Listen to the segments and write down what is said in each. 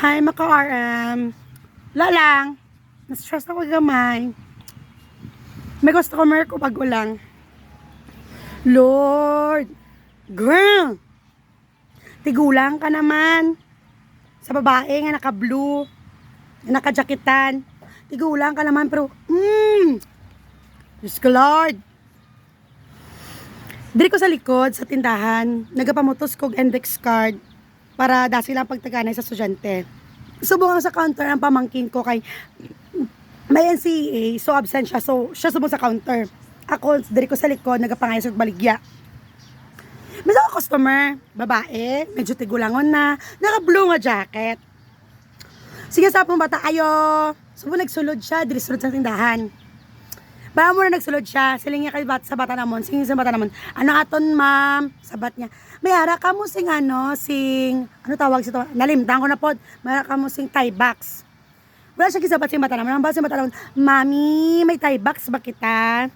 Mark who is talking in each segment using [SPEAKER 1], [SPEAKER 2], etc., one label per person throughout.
[SPEAKER 1] Hi, maka-RM. Lalang. Na-stress ako gamay. May customer ko bago lang. Lord. Girl. Tigulang ka naman. Sa babae nga naka-blue. Naka-jacketan. Tigulang ka naman pero Diyos ko Lord. Diri ko sa likod sa tindahan. Nagapamutos kog index card para dasi lang pagtaganay sa estudyante. Subong sa counter ang pamangkin ko kay may NCA, so absent siya. So, siya subong sa counter. Ako, diri ko sa likod, nagapangayos og baligya. May sa customer, babae, medyo tigulangon na, naka-blue nga jacket. Sige sa pong bata, ayo. Subong nagsulod siya, diri sulod sa tindahan. Baka mo na nagsulod siya, siling niya kay sa bata namon, singin sa bata namon. Ano aton ma'am? Sabat niya. Mayara ka mo sing ano tawag sito? Nalimtang ko na pod. Mayara ka mo sing tie box. Wala siya kisabat sing bata namon. Ang bata sing bata namon, mami, may tie box ba kita?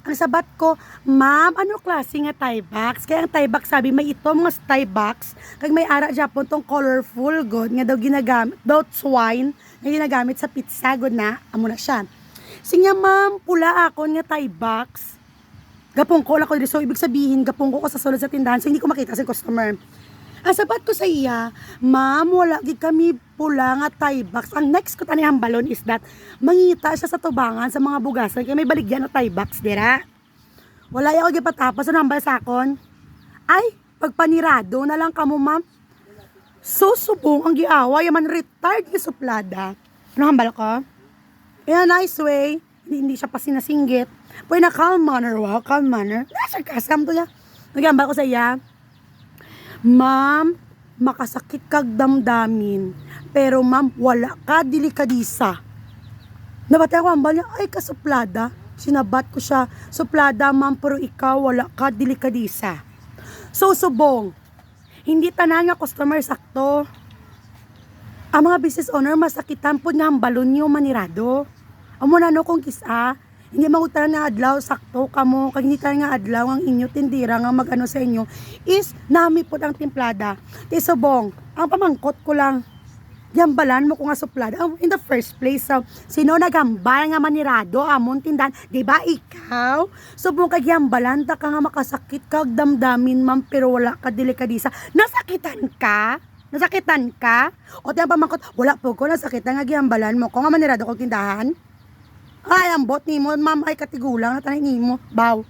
[SPEAKER 1] Ang sabat ko, ma'am, ano klase nga tie box? Kaya ang tie box sabi, may itom nga tie box. Kag may ara Japon tong colorful god nga daw ginagamit, daw swine nga ginagamit sa pizza god na, amo na siya. Sinya ma'am, pula ako nga tie box. Gapong ko lang ko dito. So, ibig sabihin, gapong ko sa sulod sa tindahan. So, hindi ko makita sa customer. Ang sabat ko sa iya, ma'am, wala gid kami pula nga tie box. Ang next ko tanihang balon is that, mangita siya sa tubangan sa mga bugasan. Kaya may baligyan na tie box, dira. Wala yung ako gipatapos. Ano hambal sa akon? Ay, pagpanirado na lang kamo, ma'am. So, subong ang giawa. Yaman retired ni suplada. Ano hambal ko? In a nice way, hindi siya pa sinasinggit. Pero na calm manner, wow, calm manner. Sarcasm to niya. Nagamba ko sa iya, ma'am, makasakit kag damdamin. Pero ma'am, wala ka delikadisa. Nabatay ako ambal niya, ay kasuplada. Sinabat ko siya, suplada ma'am, pero ikaw wala ka delikadisa. So, subong, hindi tanan nga customer sakto. Ang mga business owner, masakitan po nga ang balon nyo manirado. Amo na no kung kisa, hindi magutaran nga adlaw, sakto kamo, kag hindi tayo nga adlaw ang inyo tindira nga magano sa inyo, is nami po ang timplada. Tisubong, ang pamangkot ko lang, yambalan mo ko nga suplada. In the first place, sino nagambal nga manirado, amon tindahan, di ba ikaw? Subong kag yambalan, ta ka nga makasakit kag damdamin ma'am, pero wala ka delikadisa. Nasakitan ka? Nasakitan ka? O tiyang pamangkot, wala po ko, nasakitan nga giyambalan mo ko nga manirado kong tindahan. Ay, ang bot ni mo, ma'am, ay katigulang na tanay ni mo. Baw.